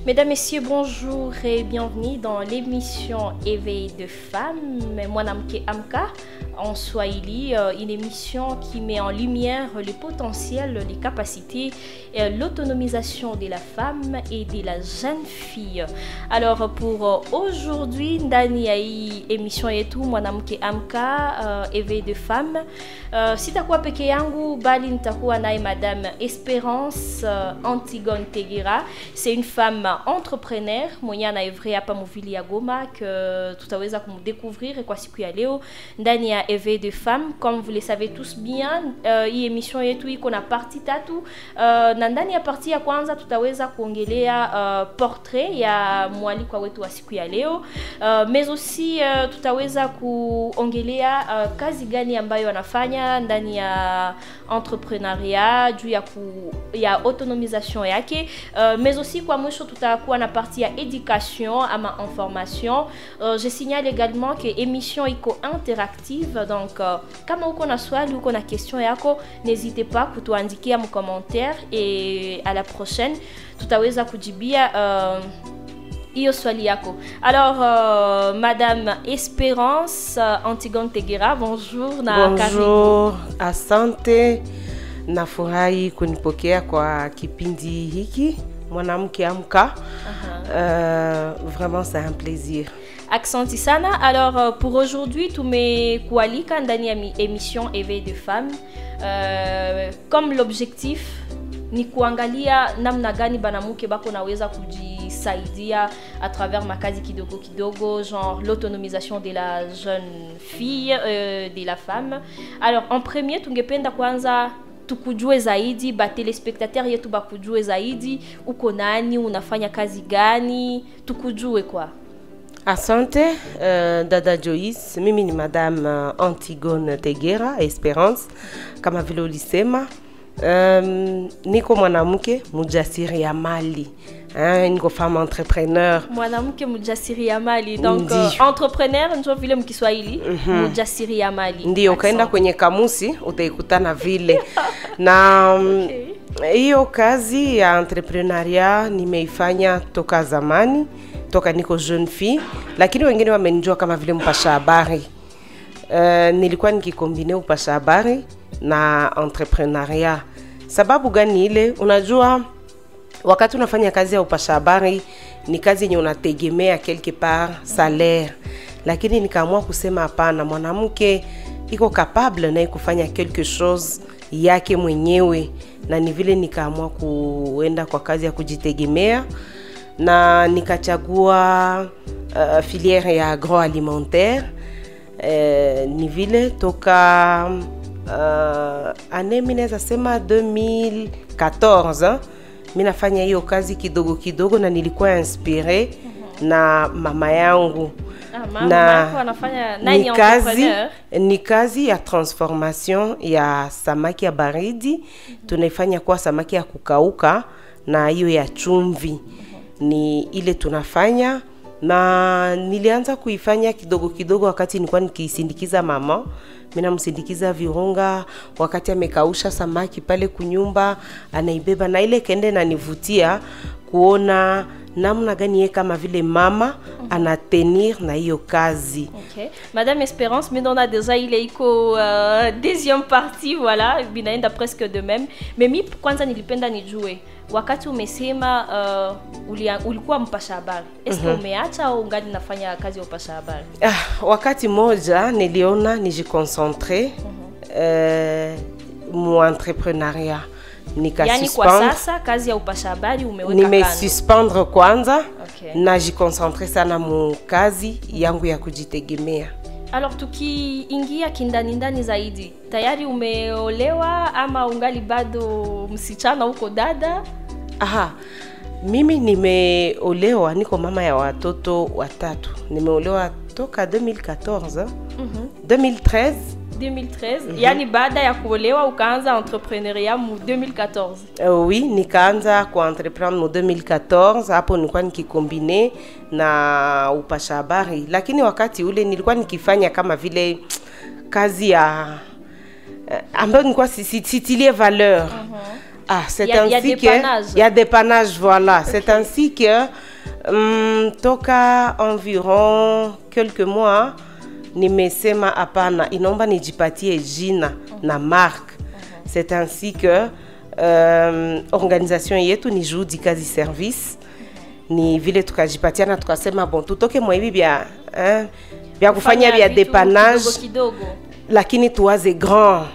Mesdames, Messieurs, bonjour et bienvenue dans l'émission Éveil de femmes. Moi, Namke Amka, en Swahili, une émission qui met en lumière le potentiel, les capacités, l'autonomisation de la femme et de la jeune fille. Alors, pour aujourd'hui, ndani ya hii émission yetu, moi, Namke Amka, Éveil de femmes. Sitakuwa peke yangu, bali nitakuwa naye Madame Espérance Antigone Tegira. C'est une femme entrepreneur mwenye anaevrea hapa muvili ya Goma que tutaweza kumdécouvrir kwa siku ya leo ndani ya Éveil de femmes. Comme vous le savez tous bien, hii emission yetu iko na parti tatu, na ndani ya parti ya kwanza tutaweza kuongelea portrait ya mwalikwa wetu wa siku ya leo, mais aussi tutaweza kuongelea kazi gani ambayo anafanya ndani ya entrepreneuriat juu ya autonomisation yake, mais aussi kwa mwisho tutakuwa na partie ya éducation ama information. Je signale également que émission iko interactive, donc kama uko na swali, uko na question yako, n'hésitez pas kutuandikia mu commentaire et à la prochaine tutaweza kujibia hiyo swali yako. Alors Madame Espérance Antigone Tegira, bonjour na bonjour, asante, nafurahi kunipokea kwa kipindi hiki Mwanamke Amka. Vraiment c'est un plaisir. Aksanti sana. Alors pour aujourd'hui tumekualika ndani ya émission Éveil de femmes. Comme l'objectif ni kuangalia namna gani banamuke bako naweza kujisaidia à travers makazi kidogo kidogo, genre l'autonomisation de la jeune fille, de la femme. Alors en premier tungependa kwanza tukujue zaidi, ba telespectateurs yetu bakujue zaidi, uko nani, unafanya kazi gani, tukujue kwa. Asante, Dada Joyce, mimi ni Madame Antigone Tegira Espérance, kama vile ulisema. Niko mwanamke mujasiriamali, niko femme entrepreneur. Mwanamke mujasiriamali, donc entrepreneur ndio vile mkiswahili, mujasiriamali. Ndio, ukaenda kwenye kamusi utaikutana vile. Na hiyo kazi ya entrepreneuria nimeifanya toka zamani, toka niko jeune fille, lakini wengine wamenijua kama vile mpasha habari. Nilikuwa nikikombine upasha habari na entrepreneuria. Sababu gani ile? Unajua wakati unafanya kazi ya upasha habari ni kazi yenye unategemea quelque part salaire, lakini nikaamua kusema hapana, mwanamke iko capable na kufanya quelque chose yake mwenyewe, na ni vile nikaamua kuenda kwa kazi ya kujitegemea na nikachagua filière ya agroalimentaire. Ni vile toka année minaweza sema 2014 mimi nafanya hiyo kazi kidogo kidogo, na nilikuwa inspiré na mama yangu. Na anafanya nani entrepreneur? Ni kazi ya transformation ya samaki ya baridi. Tunaifanya kwa samaki ya kukauka na hiyo ya chumvi. Ni ile tunafanya, na nilianza kuifanya kidogo kidogo wakati nilikuwa nikisindikiza mama. Mimi namsindikiza virunga, wakati amekausha samaki pale kunyumba anaibeba, na ile kende na nivutia kuona namna gani yeye kama vile mama anatenir na hiyo kazi. Okay. Madame Espérance, mais on a déjà il iko deuxième partie, voilà, binaenda presque de même. Mais mi kwanza nilipenda nijue wakati umesema ulikuwa mpasha habari. Est-ce umeacha au ungali nafanya kazi ya upasha habari? Wakati moja niliona nijiconcentre mu entrepreneuria. Yani kwa sasa kazi ya upasha habari umeweka kando? Nimesuspendre kwanza, najiconcentre sana mu kazi yangu ya kujitegemea. Alors tukiingia kindani zaidi, tayari umeolewa ama ungali bado msichana huko dada? Mimi nimeolewa, niko mama ya watoto watatu. Nimeolewa toka 2014, 2013. Yani baada ya kuolewa ukaanza entrepreneuria mu 2014? Oui, nikaanza ku entreprendre mu 2014. Hapo nilikuwa nikikombine na upasha habari, lakini wakati ule nilikuwa nikifanya kama vile kazi ya ambayo nilikuwa sitilie valeur. Ah, c'est ainsi que il y a dépannage, voilà. Okay. C'est ainsi que toka environ quelques mois nimesema hapana, inaomba nijipatie jina na marque. C'est ainsi que organisation yetu ni Juhudi Kazi Service. Ni vile tukajipatia na tukasema bon tutoke mwa hivi vya kufanya vya dépannage lakini tuwaze grand.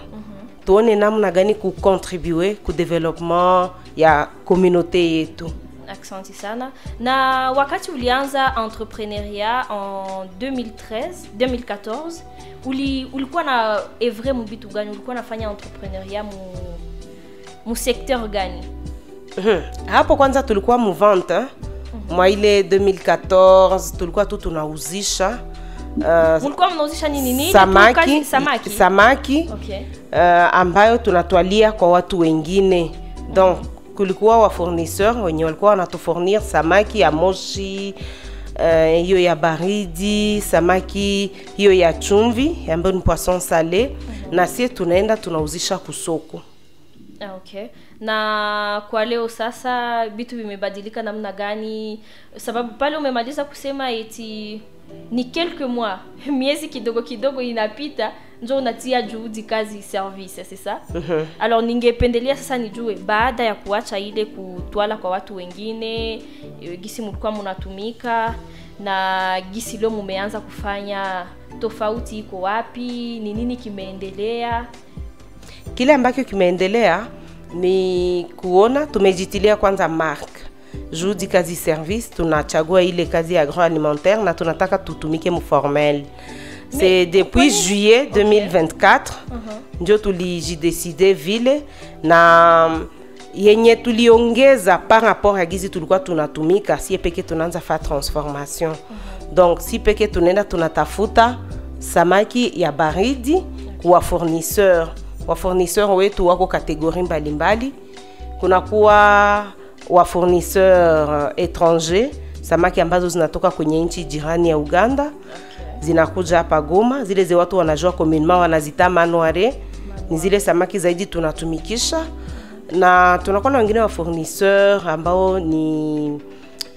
Tuone namna gani kucontribuer ku development ya communauté yetu. Asante sana. Na wakati ulianza entrepreneuria en 2014, ulikuwa na evre mu bitu gani? Ulikuwa nafanya entrepreneuria mu secteur gani? Hapo kwanza tulikuwa mu vente. Mwa ile 2014 tulikuwa tu tunauzisha mulikuwa mnauzisha nini? Samaki. Okay. Ambayo tunatwalia kwa watu wengine. Donc kulikuwa wa fournisseur wenye walikuwa wanatufournir samaki ya moshi, hiyo ya baridi, samaki hiyo ya chumvi ambayo ni poisson salé, na sisi tunaenda tunauzisha kusoko. Okay. Na kwa leo sasa vitu vimebadilika namna gani? Sababu pale umemaliza kusema eti ni quelques mois, miezi kidogo kidogo inapita ndio unatia Juhudi Kazi Service, c'est ça? Alors ningependelea sasa nijue baada ya kuacha ile kutwala kwa watu wengine, gisi mlikuwa mnatumika na gisi leo mumeanza kufanya, tofauti iko wapi? Ni nini kimeendelea? Kile ambacho kimeendelea ni kuona tumejitilia kwanza marque Juhudi Kazi Service, tunachagua ile kazi agroalimentaire na tunataka tutumike mu formel. C'est depuis juillet 2024 ndio tulijideside vile na yenye tuliongeza par rapport à gizi tulikuwa tunatumika si peke tunaanza fa transformation. Donc si peke tunaenda tunatafuta samaki ya baridi kwa fournisseur. Wa fournisseur wetu wako kategori mbalimbali. Kuna kuwa wa fournisseur étranger, samaki ambazo zinatoka kwenye nchi jirani ya Uganda. Zinakuja hapa Goma, zile ze watu wanajua communement wanazita manoire. Ni zile samaki zaidi tunatumikisha. Na tunakuwa na wengine wa fournisseur ambao ni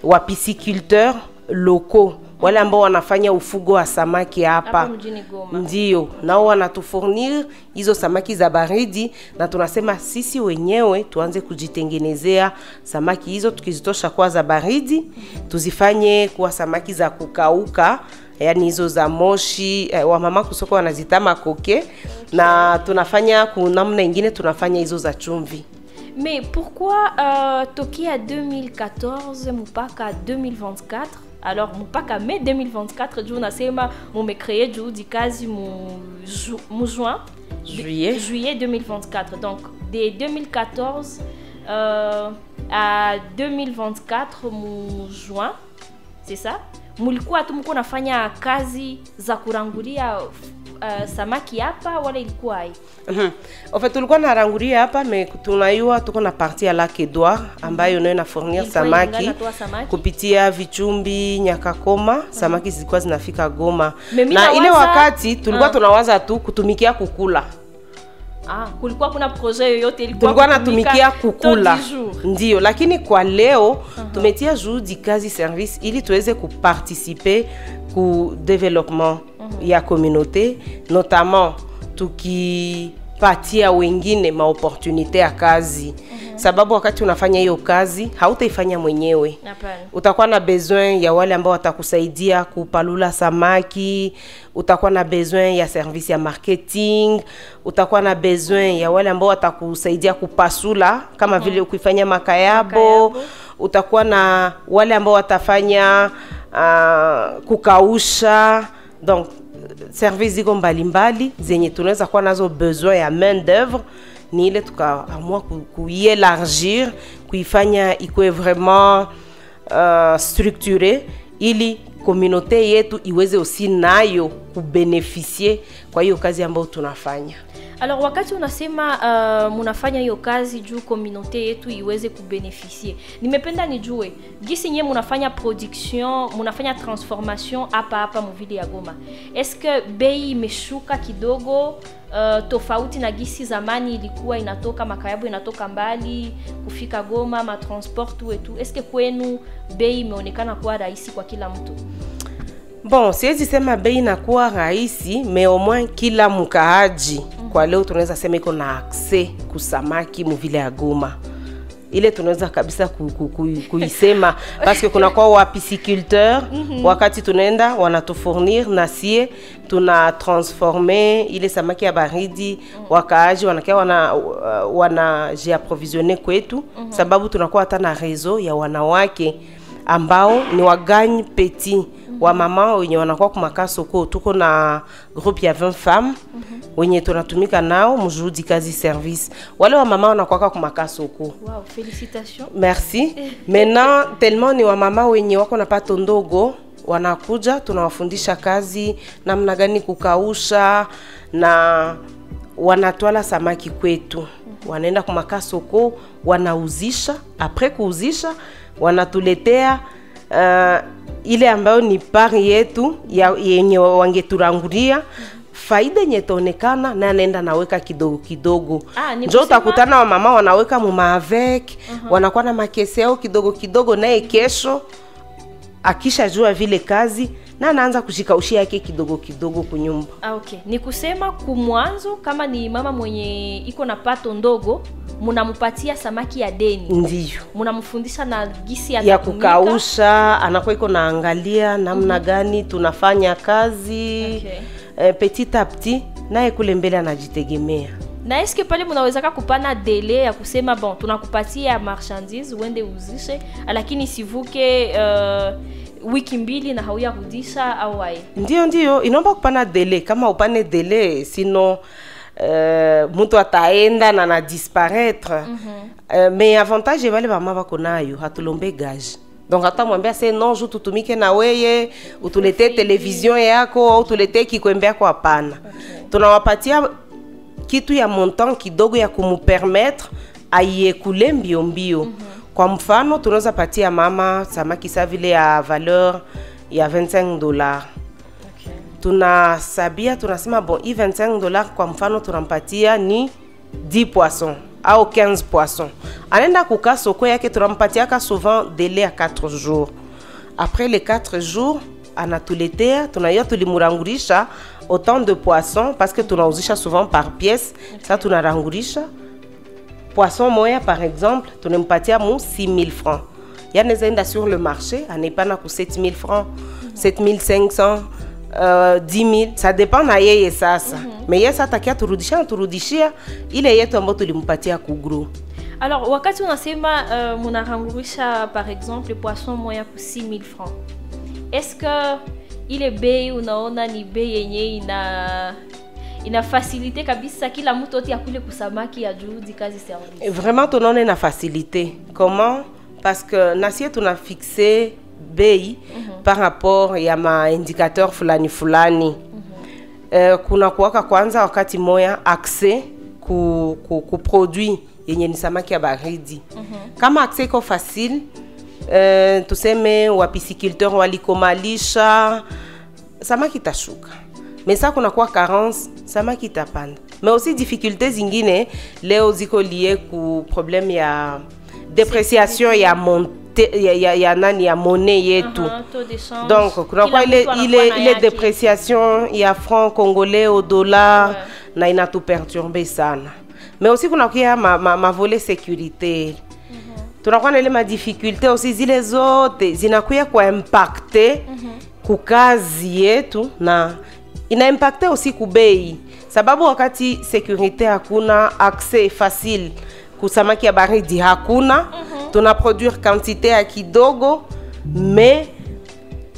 wa pisciculteurs locaux, wale ambao wanafanya ufugo wa samaki hapa mjini Goma. Ndio, nao wanatufournir hizo samaki za baridi na tunasema sisi wenyewe tuanze kujitengenezea samaki hizo, tukizitosha kwa za baridi tuzifanye kuwa samaki za kukauka, yani hizo za moshi, wa mama kusoko wanazita makoke, na tunafanya kunamna nyingine tunafanya hizo za chumvi. Mais pourquoi tokia 2014 mpaka 2024? Alors mpaka mai 2024 juu nasema mumecréer Juhudi Kazi mu juillet 2024. Donc de 2014 à 2024 mu juin, c'est ça? Mulikuwa tu mko nafanya kazi za kurangulia samaki hapa wala ilikuwa hai? En fait tulikuwa na rangulia hapa, mais tunaiwa tuko na partie ya Lac Edouard ambayo nayo na fournir samaki kupitia Vichumbi, Nyakakoma, samaki zilikuwa zinafika Goma. Na ile wakati tulikuwa tunawaza tu kutumikia kukula. Kulikuwa kuna projet yoyote tulikuwa natumikia kukula. Ndio, lakini kwa leo tumetia Juhudi Kazi Service ili tuweze kuparticiper ku development ya communauté, notamment tukipatia wengine maopportunité ya kazi. Sababu wakati unafanya hiyo kazi hautaifanya mwenyewe. Utakuwa na besoin ya wale ambao watakusaidia kupalula samaki, utakuwa na besoin ya service ya marketing, utakuwa na besoin ya wale ambao watakusaidia kupasula kama vile ukifanya makayabo, utakuwa na wale ambao watafanya kukausha. Donc service ziko mbalimbali zenye tunaweza kuwa nazo besoin ya main d'œuvre, ni ile tukaamua kuielargir, kuifanya ikuwe vraiment structuré ili communauté yetu iweze aussi nayo kubenefisie kwa hiyo kazi ambayo tunafanya. Alors wakati unasema munafanya hiyo kazi juu communauté yetu iweze kubeneficie, nimependa nijue gisi nye munafanya production, munafanya transformation hapa muvili ya Goma. Est-ce que bei imeshuka kidogo tofauti na gisi zamani ilikuwa inatoka Makayabu, inatoka mbali kufika Goma, ma transport tout et tout? Est-ce que kwenu bei imeonekana kuwa rahisi kwa kila mtu? Bon, siwezi sema bei inakuwa rahisi, mais au moins kila mkaaji kwa leo tunaweza sema iko na accès kusamaki muvile ya Goma. Ile tunaweza kabisa kuisema parce que kuna kwa wapisciculteur wakati tunaenda wanatufournir na sie tuna transformer ile samaki ya baridi, wakaaji wanakia wana jiapprovisionner kwetu sababu tunakuwa hata na réseau ya wanawake ambao ni waganye petit wa mama wenye wanakuwa kumaka soko. Tuko na groupe ya 20 femmes wenye tunatumika nao mjudi kazi service. Wale wa mama wanakuwa kumaka soko. Wow, félicitations. Merci. Maintenant tellement ni wa mama wenye wako na pato ndogo wanakuja, tunawafundisha kazi namna gani kukausha na wanatwala samaki kwetu. Wanaenda kumaka soko, wanauzisha, après kuuzisha wanatuletea ile ambayo ni pari yetu yenye wangeturangulia faida yenye itaonekana na anaenda naweka kidogo kidogo. Ndio utakutana wa mama wanaweka muma avec wanakuwa na makesi yao kidogo kidogo, naye kesho akisha jua vile kazi na anaanza kushikaushia yake kidogo kidogo kunyumba. Okay. Ni kusema kumwanzo kama ni mama mwenye iko na pato ndogo, munamupatia samaki ya deni. Ndiyo. Munamfundisha na gisi ya kukausha, anakuwa iko naangalia namna gani tunafanya kazi. Okay. Petit à petit naye kule mbele anajitegemea. Na eske pale munawezaka kupana dele ya kusema bon tunakupatia marchandise uende uzishe lakini sivuke wiki mbili na hauya rudisha au wae? Ndiyo, inaomba kupana dele. Kama upane dele sino mtu ataenda na disparaître. Mais avantage wale mama bako nayo hatulombe gage. Donc hata mwambia c'est non je tutumike na weye utulete television yako au tulete kikwembe yako hapana. Okay. Tunawapatia kitu ya montant kidogo ya kumupermettre aiekule mbio mbio. Kwa mfano tunaweza patia mama samaki sa vile ya valeur ya $25. Okay. Tunasabia tunasema bon hii $25 kwa mfano tunampatia ni 10 poissons au 15 poissons. Anaenda kukaa soko yake tunampatia souvent délai à 4 jours. Après les 4 jours anatuletea tunaya tulimurangurisha autant de poissons parce que tunauzisha souvent par pièce. Okay. Ça tunarangurisha poisson moya par exemple tunampatia mu 6000 francs. Yani zaenda sur le marché anepana ku 7000 francs, 7500, 10,000, ça dépend na yeye sasa. Mais yeye sasa takia turudishia ile yetu ambayo tulimpatia ku gros. Alors wakati unasema munarangurisha par exemple poisson moya ku 6000 francs. Est-ce que ile bei unaona ni bei yenye ina facilité kabisa kila mtu oti akule kusamaki ya juhudi kazi service? Vraiment tunaona ina facilité. Comment? Parce que nasie tuna fixé bei par rapport ya ma indicateur fulani. Kuna kuwaka kwanza wakati moya accès ku produit yenye ni samaki ya baridi. Kama accès iko facile, tuseme wapisciculteur walikomalisha samaki tashuka. Mais ça kuna kwa carence samaki tapanda. Mais aussi difficultés zingine leo ziko lié ku problème ya dépreciation ya ya nani ya monnaie yetu. Donc kuna kwa ile dépreciation ya franc congolais au dollar na inatu perturber sana. Mais aussi kuna kwa ma volet sécurité. Tunakuwa na ile ma difficulté aussi zile zote zinakuya kwa impacter ku kazi yetu na ina impacter aussi ku bei. Sababu wakati sécurité hakuna accès facile kusamaki ya baridi hakuna, tuna produire quantité ya kidogo, mais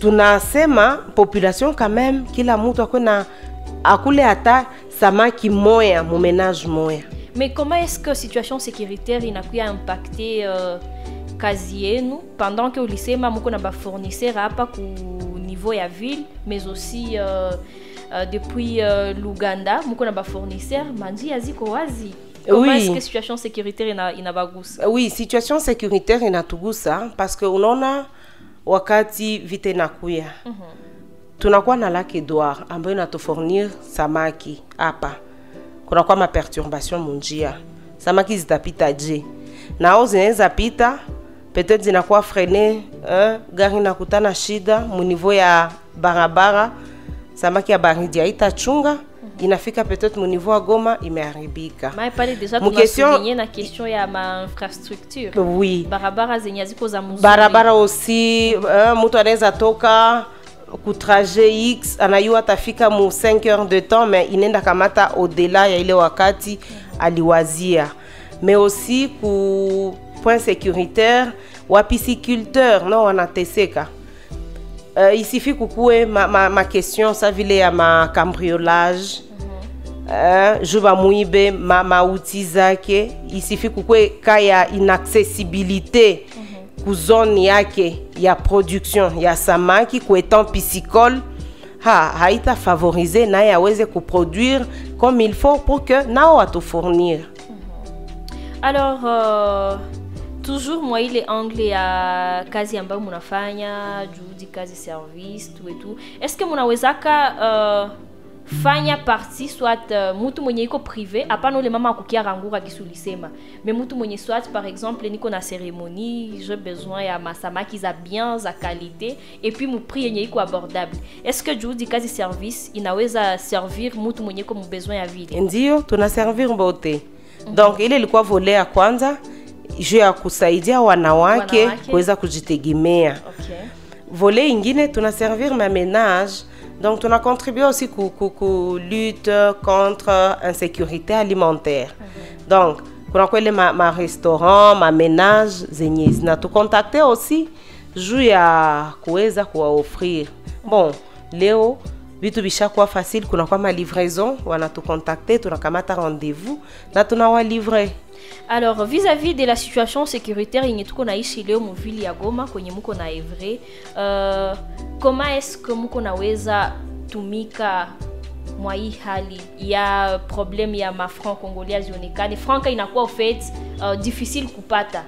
tunasema population quand même kila mtu akule hata samaki moya mu ménage moya. Mais comment est-ce que situation sécuritaire inakuya impacter kazi yenu pendant que ulisema muko na ba fournisseur hapa ku niveau ya ville mais aussi depuis l'Ouganda muko na ba fournisseur manji aziko wazi. Comment est-ce que situation sécuritaire inabagusa? Oui, situation sécuritaire inatugusa parce que unaona wakati vita inakuya. Tunakuwa na Lac Edouard ambayo inatufournir samaki hapa. Kunakuwa ma perturbation munjia. Samaki zitapita je. Nao zinaweza pita peut-être zinakuwa freiner, gari nakutana shida mu niveau ya barabara. Samaki ya baridi haitachunga. Inafika peut-être mu niveau ya Goma imeharibika. Mais pale déjà tunasouligner na question ya ma infrastructure. Oui. Barabara zenye ziko za mzuri. Barabara aussi mtu anaweza toka ku trajet X anayua tafika mu 5 heures de temps mais inenda kamata au-delà ya ile wakati aliwazia. Mais aussi ku point sécuritaire wa pisciculteur non wanateseka. Il suffit kukue ma question ça vile ya ma cambriolage. Juba muibe ma outil zake. Il suffit kukue kaya inaccessibilité ku zone yake ya production ya samaki ku étant piscicole haita favoriser na yaweze kuproduire comme il faut pour que nao atu fournir. Alors toujours moi ile angle ya kazi ambayo mnafanya juhudi kazi service tout et tout, est-ce que mnawezaka fanya partie soit mutu mwenye iko privé apana ule mama akukia rangura kisulisema mais mutu mwenye soit par exemple niko na cérémonie j'ai besoin ya masamaki za bien za qualité et puis mu prix yenye iko abordable, est-ce que juhudi kazi service inaweza servir mutu mwenye iko mu besoin ya vile? Ndio tuna servir bote. Donc ile ilikuwa volet ya kwanza juu ya kusaidia wanawake kuweza kujitegemea. Okay. Volet ingine tuna servir ma ménage. Donc tuna contribuer aussi ku lutte contre insécurité alimentaire. Donc kuna kwele ma restaurant, ma ménage zenye na tu contacter aussi juu ya kuweza kuwaoffrir. Bon, leo vitu bishakuwa facile, kuna kwa ma livraison, wanatu contacter, tunakamata rendez-vous na tunawalivrer. Alors vis-à-vis de la situation sécuritaire yenye tuko naishi leo mvili ya Goma kwenye muko na Evre, comment est-ce que muko naweza tumika mwa hii hali ya problème ya ma franc congolais zionekane franca inakuwa au fait difficile kupata,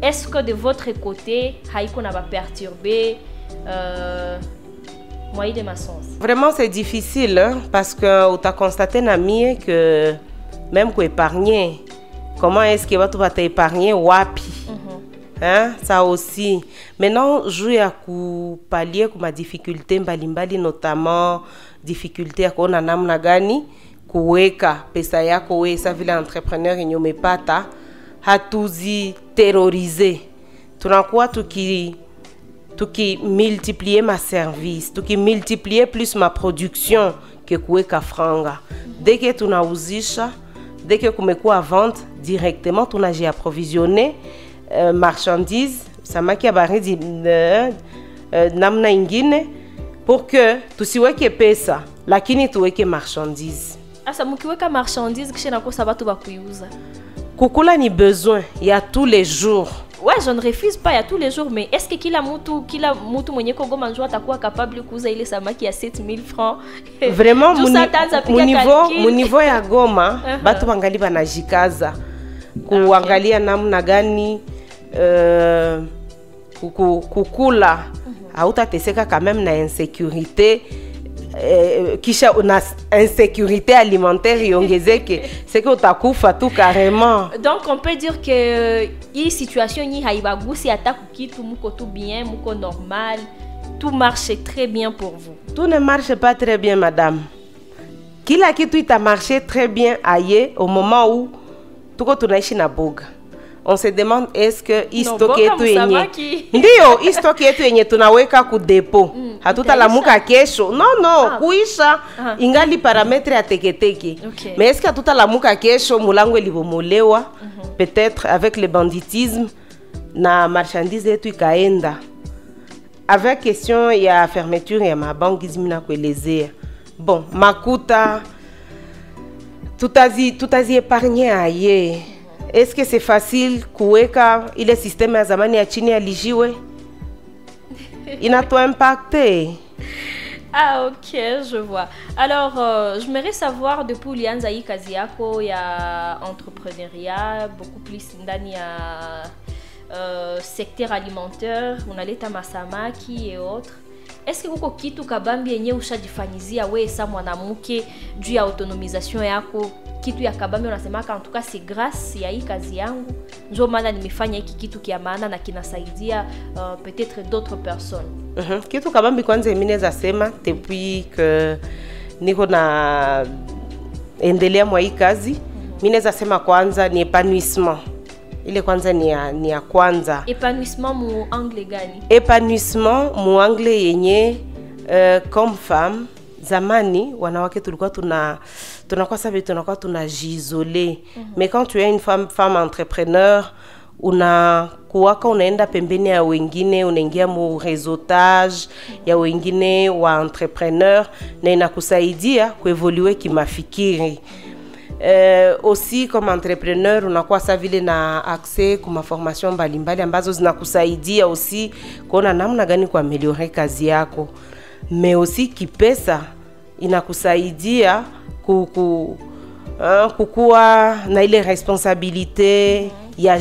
est-ce que de votre côté haiko na ba perturber moi de ma sens? Vraiment c'est difficile hein, parce que on t'a constaté na mie que même ko épargner comment est-ce que watu bata épargner wapi? Hein, ça aussi. Maintenant, jouer à pallier kuma difficulté mbalimbali notamment difficulté ya kuona namna gani kuweka pesa yako wewe sa vile entrepreneur yenye umepata hatuzi terroriser. Tunakuwa tuki multiplier ma service, tuki multiplier plus ma production que kuweka franga. Dès que tunauzisha, dès que kumekuwa vente directement tunaji approvisionner marchandises samaki ya baridi namna ingine pour que tusiweke pesa lakini tuweke marchandises. Asa mukiweka marchandises kisha nakosa batu bakuiuza. Kukula ni besoin ya tous les jours. Ouais, je ne refuse pas ya tous les jours, mais est-ce que kila mutu mwenye ko Goma njoo atakuwa capable kuuza ile samaki ya 7000 francs? Vraiment mu niveau ya Goma batu bangali banajikaza kuangalia namna gani kukula hautateseka quand même na insécurité kisha una insécurité alimentaire iongezeke c'est que utakufa tout carrément. Donc on peut dire que hii situation ni haibagusi hata kukitu muko tout bien, muko normal, tout marche très bien pour vous? Tout ne marche pas très bien madame. Kila kitu ita marcher très bien aye au moment où tuko tunaishi na boga. On se demande est-ce que istoke yetu yenye ndio istoke yetu yenye tunaweka ku depot hatutalamuka kesho no kuisha ingali parametre ya teketeke. Okay. Mais est-ce que hatutalamuka kesho mulango libomolewa peut-être avec le banditisme na marchandise yetu ikaenda avec question ya fermeture ya mabanki zimina kuelezea. Bon, makuta tutazi épargner aye. Est-ce que c'est facile kuweka ile système ya zamani ya chini alijiwe? Inato impacte. Ah, ok, je vois. Alors, j'aimerais savoir, depuis ulianza hii kazi yako ya entrepreneuriat, beaucoup plus ndani ya secteur alimentaire, unaleta masamaki et autres. Est-ce que kuko kitu kabambi yenye ushajifanyizia wewe sa mwanamke juu ya autonomisation yako? Kitu ya kabambi unasemaka en tout cas c'est grâce ya hii kazi yangu ndio maana nimefanya hiki kitu kia maana na kinasaidia peut-être d'autres personnes. Kitu kabambi kwanza mimi naweza sema depuis que niko na endelea mwa hii kazi, mimi naweza sema kwanza ni épanouissement. Ile kwanza ni ya kwanza. Épanouissement mu anglais gani? Épanouissement mu anglais yenye comme femme zamani wanawake tulikuwa tunakuwa sababu tunakuwa tunajisole. Mais quand tu es une femme entrepreneur, unaenda pembeni ya wengine, unaingia mu réseautage ya wengine wa entrepreneur na inakusaidia kuevolue kimafikiri. Aussi comme entrepreneur unakuwa sa vile na accès kuma formation mbalimbali ambazo zinakusaidia aussi kuona namna gani kuameliore kazi yako. Mais aussi kipesa inakusaidia kukua na ile responsabilité ya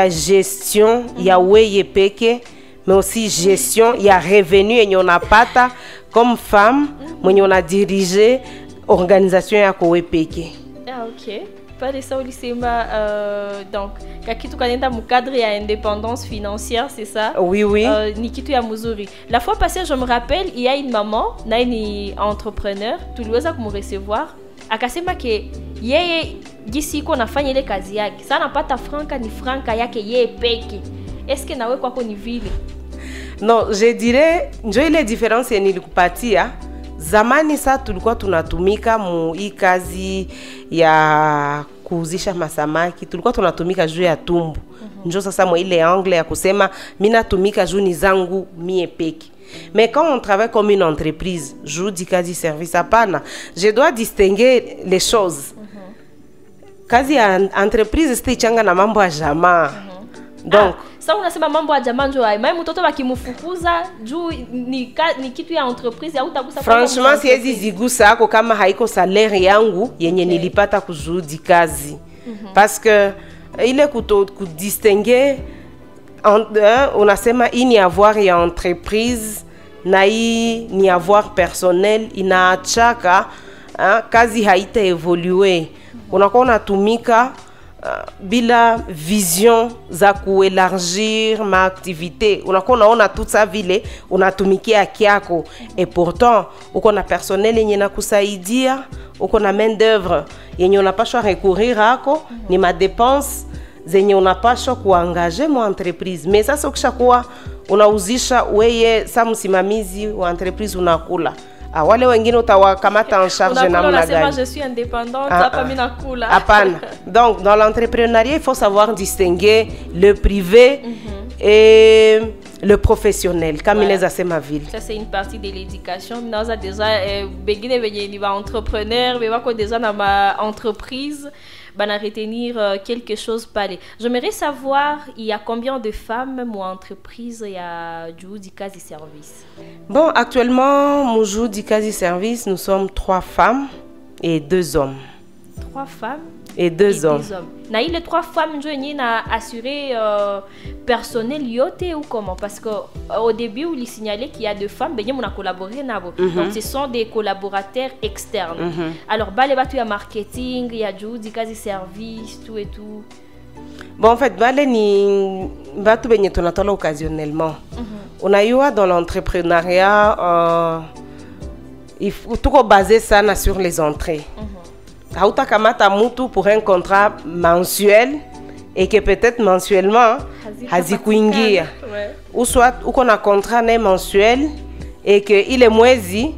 gestion ya weye peke, mais aussi gestion ya revenu yenye unapata comme femme mwenye unadirige organisation yako wewe peke. Ah, ok. Pale ça ulisema donc kitu kanenda mu cadre ya indépendance financière, c'est ça? Oui, oui. Ni kitu ya mzuri. La fois passée, je me rappelle, il y a une maman, na ni entrepreneur, tuliweza kumrecevoir, akasema ke yeye gisi iko nafanya ile kazi yake. Sana napata franka ni franka yake yeye peke. Est-ce que nawe kwako ni vile? Non, je dirais njo ile différence yenye nilikupatia. Zamani sa tulikuwa tunatumika mu hii kazi ya kuuzisha masamaki, tulikuwa tunatumika juu ya tumbu. Njo sasa mwa ile angle ya kusema mimi natumika juu ni zangu mie peke. Mais quand on travaille comme une entreprise, juu di kazi service hapana, je dois distinguer les choses. Kazi ya entreprise sitaichanga na mambo ya jamaa. Donc ça unasema mambo ya jamaa ndio hai. Mimi mtoto wakimfukuza juu ni kitu ya entreprise au utagusa. Franchement siwezi zigusa hako kama haiko salaire yangu yenye nilipata kuzudi kazi. Parce que ile kudistinguer unasema hii ni avoir ya entreprise na hii ni avoir personnel, inaachaka kazi haita evolue. Unakuwa unatumika bila vision za kuélargir ma activité. Unakuwa unaona tout ça vile unatumikia kiako, et pourtant uko na personnel yenye nakusaidia, uko na main d'œuvre yenye unapaswa recourir hako, ni ma dépense zenye unapaswa kuangaje mu entreprise. Mais sasa ukishakuwa unauzisha weye sa msimamizi wa entreprise unakula, wale wengine utawakamata en charge namna gani? Je suis indépendante, hapa mimi nakula. Hapana. Donc dans l'entrepreneuriat, il faut savoir distinguer le privé et le professionnel, comme il les a sema vile. Ça c'est une partie de l'éducation. Nous a déjà begine venye ni ba entrepreneur, mais wako déjà na ma entreprise. Bana retenir quelque chose parler. J'aimerais savoir, il y a combien de femmes mon entreprise il y a du quasi service? Bon, actuellement, mon jour du quasi service, nous sommes 3 femmes et 2 hommes. 3 femmes et 2 hommes. Na les 3 femmes je na assuré personnel yote ou comment? Parce que au début il signalait qu'il y a 2 femmes, ben on a collaboré nabo. Donc ce sont des collaborateurs externes. Alors balé batu ya marketing, il y a du quasi service, tout et tout. Bon, en fait, balé ni batu benye tunatola occasionnellement. On a eu dans l'entrepreneuriat il faut tout baser ça sur les entrées. Hauta kamata mutu pour un contrat mensuel et que peut-être mensuellement hazikuingia. Ou soit uko na contrat mensuel et que il est mwezi,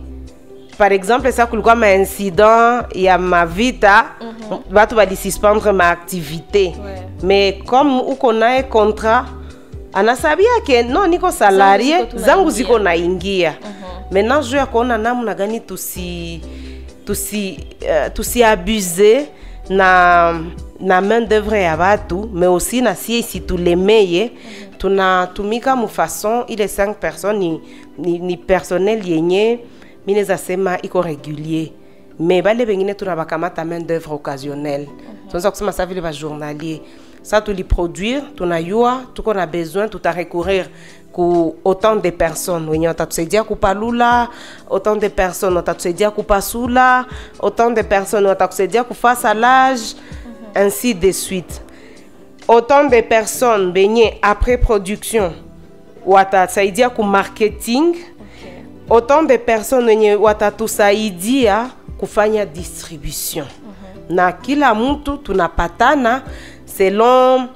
par exemple ça kulikuwa ma incident ya ma vita, batu bali suspendre ma activité. Mais comme uko na contrat anasabia ke non niko salarié zangu ziko naingia. Maintenant je yakona namna gani tusi abuser na na main d'œuvre ya batu, mais aussi na si tulemeye tunatumika mu façon ile 5 personnes ni personnel yenye mineza sema iko régulier, mais bale bengine tunabakamata main d'œuvre occasionnelle. Tunaweza kusema ça vile ba journalier. Ça tu li produire, tunayua tuko na besoin tuta recourir ku autant de personnes wenye watatusaidia kupalula, autant de personnes watatusaidia kupasula, autant de personnes watatusaidia kufa salage, ainsi de suite. Autant de personnes benye après production watatusaidia ku marketing, autant de personnes wenye watatusaidia kufanya distribution. Na kila mtu tunapatana selon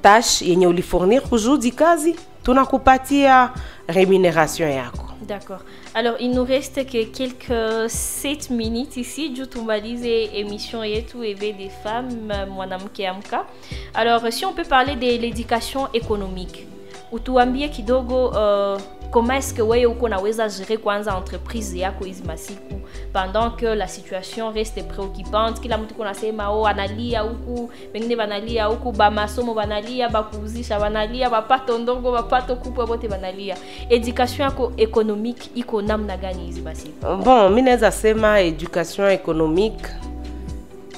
tâche yenye ulifournir kujudi kazi, tunakupatia rémunération yako. D'accord. Alors, il nous reste que quelques 7 minutes ici. Je tumalize émission yetu éveil des femmes, mwanamke amka. Alors, si on peut parler de l'éducation économique. Utuambie kidogo comment est-ce que wewe uko naweza gérer kwanza entreprise yako hizi masiku pendant que la situation reste préoccupante. Kila mtu kunasema analia huku, wengine banalia huku, ba masomo banalia, ba kuuzisha banalia, bapato ndongo, bapato kubwa bote banalia. Education yako économique iko namna gani hizi masiku? Bon, mimi naweza sema education économique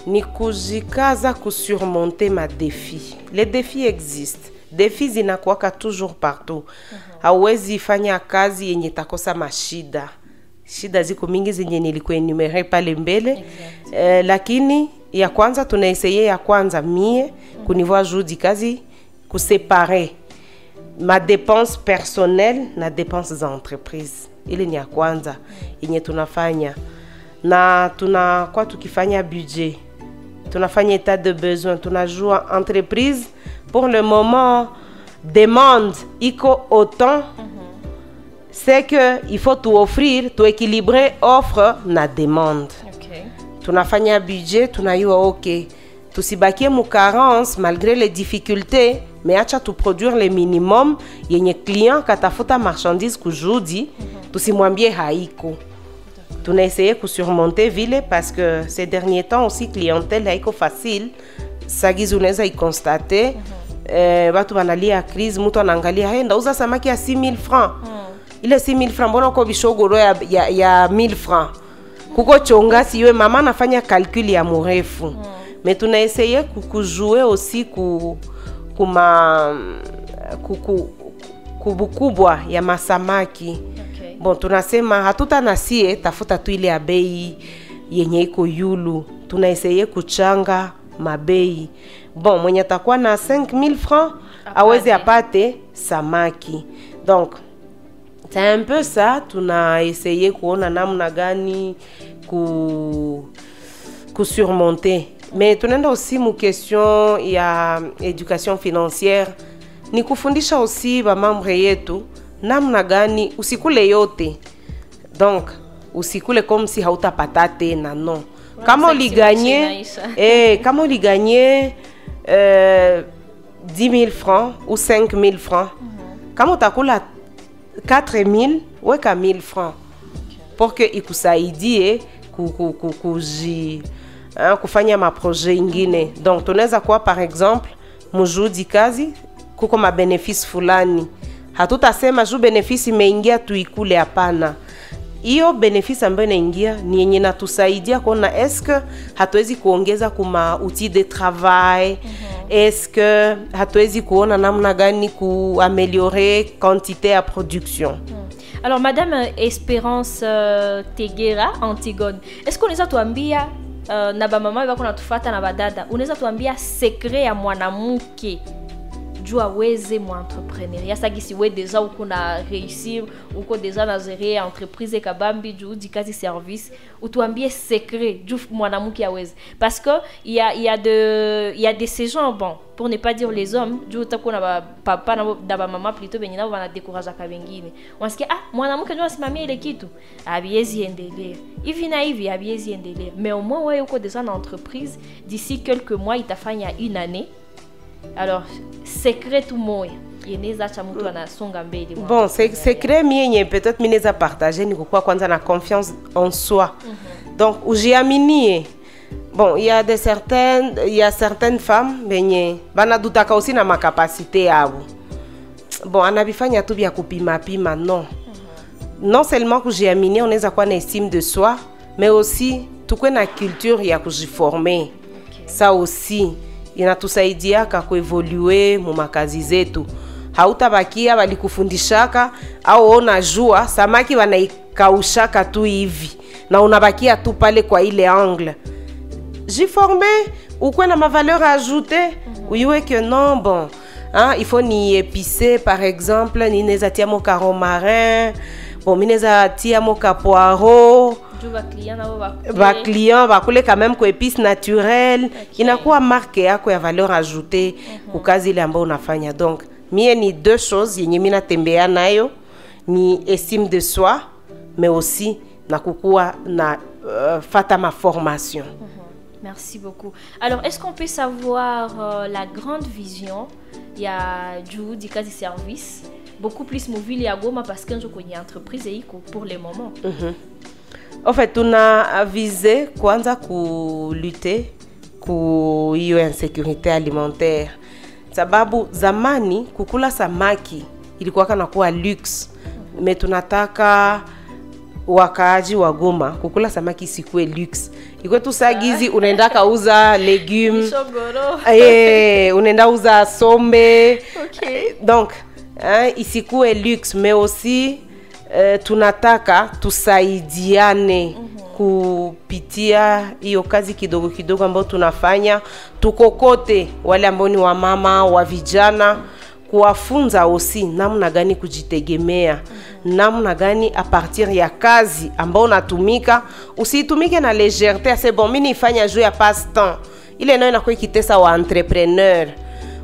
ni kujikaza kusurmonter ma défis. Les défis existent. Défis zinakuwaka toujours partout. Hauwezi fanya kazi yenye takosa mashida. Shida ziko mingi zenye nilikuenumere pale mbele. Lakini ya kwanza tunaeseye ya kwanza mie kunivoa judi kazi kuséparer ma dépense personnelle na dépense za entreprise. Ile ni ya kwanza yenye tunafanya. Na tunakuwa tukifanya budget. Tunafanya état de besoin, tunajua entreprise pour le moment demande iko autant, c'est que il faut tout offrir, tout équilibrer offre na demande. Tunafanya budget, tunayua ok, tusibakie mu carence malgré les difficultés, mais acha tu produire le minimum yenye client katafuta marchandise kujudi, tusimwambie haiko. On a essayé de surmonter vile parce que ces derniers temps aussi clientèle haiko facile. Ça gizuneza y constater batu banalia crise, mtu anaangalia hey ndauza samaki ya 6000 francs. Ile 6000 francs mbona uko bishogoro ya 1000 francs. Kuko chonga siwe mama anafanya calcul ya murefu. Mais tuna essayé kujouer aussi kubukubwa ya masamaki. Bon, tunasema hatuta nasie tafuta tu ile ya bei yenye iko yulu. Tunaeseye kuchanga mabei. Bon, mwenye takuwa na 5000 francs aweze apate samaki. Donc, c'est un peu ça. Tunaeseye kuona namna gani surmonter. Mais tunaenda aussi mu question ya éducation financière. Ni kufundisha aussi ba membre yetu namna gani usikule yote. Donc usikule comme si hautapata tena, non. Kama uliganye kama uliganye 10 000 francs ou 5 000 francs, kama utakula 4 000 weka 1000 francs pour que ikusaidie kufanya ma projet ingine. Donc tunaweza kuwa par exemple mujudi kazi kuko ma bénéfice fulani. Hatutasema juu benefisi imeingia tuikule, hapana. Hiyo benefisi ambayo inaingia ni yenye natusaidia kuona est-ce hatuwezi kuongeza kuma outils de travail, est-ce hatuwezi kuona namna gani kuaméliorer quantité ya production. Alors Madame Espérance Tegera Antigone, est-ce qu'on tuambia na ba mama wako natufata na badada, unaweza tuambia secret ya mwanamke juu aweze mu entrepreneuria sagisi we deja uko na réussir, uko deja na gérer entreprise kabambi juu di kazi service, utuambie secret juu mwanamke aweze, parce que il y a des ces gens, bon, pour ne pas dire les hommes, juu utakuwa na ba papa na ba mama plutôt benye nao wana décourager ka wengine, wanasikia mwanamke ndio asimamie ile kitu abiezi endelea hivi na hivi, abiezi endelea. Mais au moins wewe uko deja na entreprise, d'ici quelques mois itafanya une année. Alors, secret tout moya yeneza cha mtu anasonga mbele. Bon, secret mienye peut-être mineza partager ni kwa kwanza na confiance en soi. Donc ujiaminie. Bon, il y a certaines femmes benye banadutaka aussi na makapasite yabo. Bon, anabifanya tu bya kupima pima non. Non seulement kujiamini onaweza kuwa na estime de soi, mais aussi tukwe na culture ya kujiformer. Ça aussi inatusaidiaka kuevolue mu makazi zetu. Hautabakia balikufundishaka au unajua samaki wanaikaushaka tu hivi na unabakia tu pale kwa ile angle. Jiformer ou quoi na ma valeur ajoutée, uyue que non bon, hein, il faut ni épicer par exemple, ni nezatia mo caromarin, bon mi nezatia mo capoiro. Ba client bakule quand même ko épice naturelle, inakuwa marque yako ya valeur ajoutée ku kazi ile ambayo unafanya. Donc mie ni deux choses yenye mina tembea nayo, ni estime de soi mais aussi na kukua na fata ma formation. Merci beaucoup. Alors, est-ce qu'on peut savoir la grande vision? Il y a du cas de service, beaucoup plus mobile à Goma parce que je connais entreprise et pour le moment. En fait, on a visé kwanza ku lutter ku hiyo insécurité alimentaire. Sababu zamani kukula samaki ilikuwa kana kuwa luxe. Mais tunataka wakaaji wa Goma kukula samaki sikue luxe. Iko tu sagizi unaenda kauza legumes. Unaenda uza sombe. Okay. Donc, isikue luxe mais aussi tunataka tusaidiane kupitia hiyo kazi kidogo kidogo ambayo tunafanya, tukokote wale ambao ni wa mama wa vijana, kuwafunza aussi namna gani kujitegemea, namna gani a partir ya kazi ambao unatumika usitumike na légèreté. C'est bon, mimi nifanya juu ya passe temps, ile nayo inakuwa ikitesa wa entrepreneur.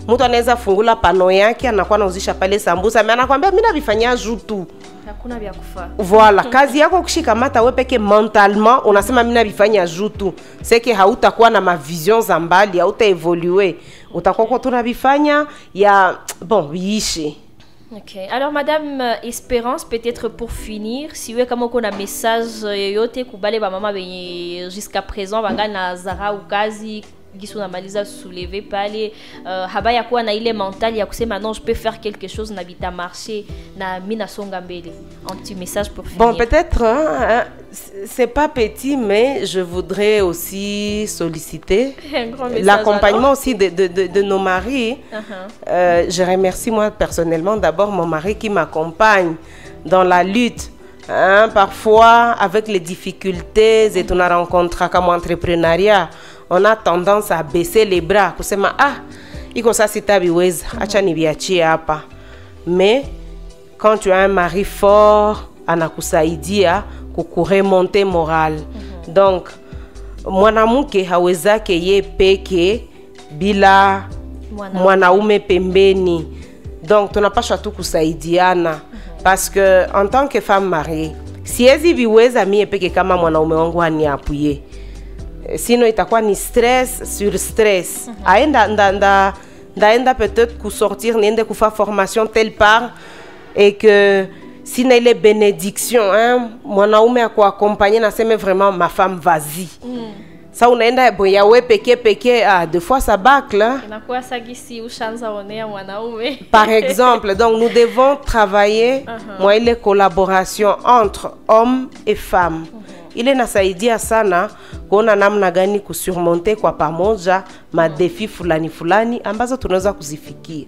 Mtu anaweza fungula pano yake anakuwa anauzisha pale sambusa, mimi anakuambia mimi navifanyia juu tu, hakuna vya kufa. Voilà, kazi yako kushikamata wewe peke mentalement unasema mimi navifanya juu tu, c'est que hautakuwa na ma vision za mbali, hauta évoluer, utakuwa kwa tunavifanya ya bon biishi. Ok. Alors, Madame Espérance, peut-être pour finir, si vous avez un message yote kubale ba mama jusqu'à présent banga na Zara ou kazi gisu na maliza soulever pale habaya kuwa na ile mental ya kusema non je peux faire quelque chose na bita marché na mina songa mbele. Un petit message pour finir. Bon, peut-être c'est pas petit mais je voudrais aussi solliciter l'accompagnement aussi de nos maris. Je remercie moi personnellement d'abord mon mari qui m'accompagne dans la lutte. Parfois avec les difficultés et on a rencontré comme entrepreneuriat, on a tendance à baisser les bras kusema iko sasa sitabiweza acha nibiachie hapa. Mais quand tu as un mari fort anakusaidia kukuremonter moral. Donc mwanamke hawezake ye peke bila mwanaume pembeni. Donc tunapaswa tu kusaidiana parce que en tant que femme mariée siwezi biweza mie peke kama mwanaume wangu aniapuye, sino itakuwa ni stress sur stress. Ndaenda peut-être kusortir niende kufa formation telle part et que sina ile bénédiction mwanaume akuaccompagner na sema vraiment ma femme vas-y. Ça unaenda boya we peke des fois ça bâcle. Par exemple, donc nous devons travailler moi les collaborations entre hommes et femmes. Il est nasaidia sana kuona namna gani kusurmonter kwa pamoja madefi fulani ambazo tunaweza kuzifikia.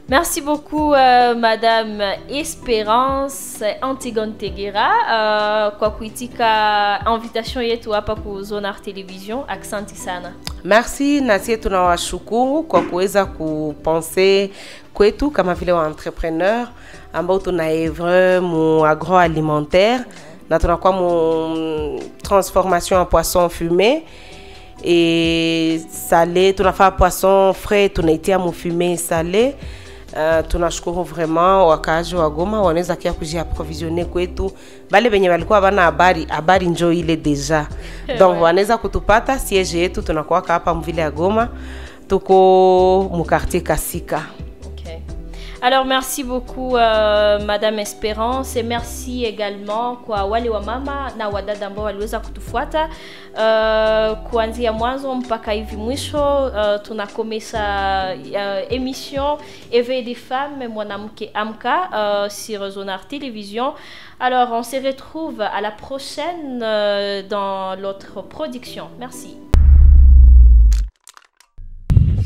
Merci beaucoup, Madame Espérance Antigone Tegera kwa kuitika invitation yetu hapa ku Zonar Television. Aksanti sana. Merci, nasie tunawashukuru kwa kuweza kupenser kwetu kama vile wa entrepreneur ambao tunaevre mu agroalimentaire na tunakuwa mu transformation en poisson fumé et salé, tunafaa poisson frais tunaitia mu fumé salé. Tunashukuru vraiment wakaji wa Goma wanaweza kia kujiapprovisionner kwetu, bale benye walikuwa bana habari njoo ile deja. Donc wanaweza kutupata siège yetu tunakuwa hapa mvile ya Goma, tuko mu quartier Kasika. Okay. Alors merci beaucoup Madame Espérance, et merci également kwa wale wa mama na wadada ambao waliweza kutufuata kuanzia mwanzo mpaka hivi mwisho. Tunakomesa émission Éveil des femmes mwanamke amka sur Zonart Télévision. Alors on se retrouve à la prochaine dans l'autre production. Merci.